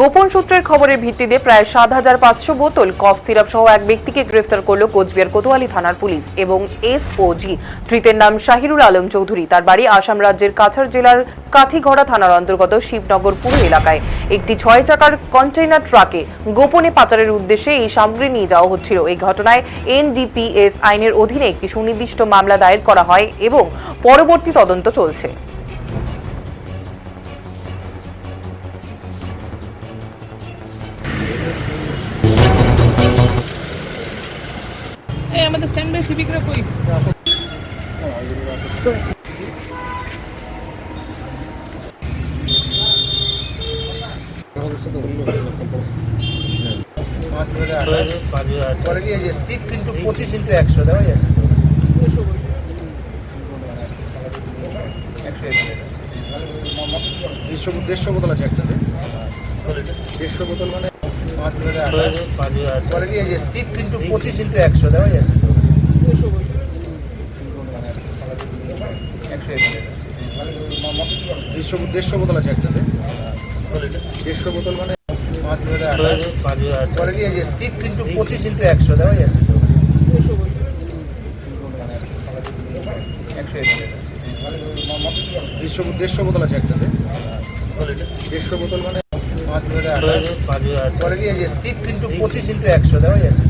গোপন সূত্রের খবরের ভিত্তিতে প্রায় ৭,৫০০ বোতল কফ সিরাপ সহ এক ব্যক্তিকে গ্রেফতার করল কোচবিহার কোতোয়ালি থানার পুলিশ এবং এসওজি। ধৃতের নাম শাহিরুল আলম চৌধুরী। তার বাড়ি আসাম রাজ্যের কাছাড় জেলার কাঠিগড়া থানার অন্তর্গত শিবনগর পুরো এলাকায়। একটি ৬ চাকার কন্টেইনার ট্রাকে গোপনে পাচারের উদ্দেশ্যে এই সামগ্রী নিয়ে যাওয়া হচ্ছিল। এই ঘটনায় এনডিপিএস আইনের অধীনে একটি সুনির্দিষ্ট মামলা দায়ের করা হয় এবং পরবর্তী তদন্ত চলছে। আমাদের স্ট্যান্ড বাই সিভিকরা কই সিক্স ইন্টু 25 ইন্টু 100 দেওয়া যাচ্ছে। 150 বোতল আছে একসাথে। 150 বোতল মানে 6 ইন্টু 25 ইন্টু 100 দেওয়া যাচ্ছে। 150 বোতল আছে একসাথে। 150 বোতল মানে 6 ইন্টু 25 ইন্টু 100 দেওয়া যাচ্ছে। 150 বোতল আছে একসাথে। 150 বোতল মানে 6 ইন্টু 25 ইন্টু 100 দেওয়া যাচ্ছে।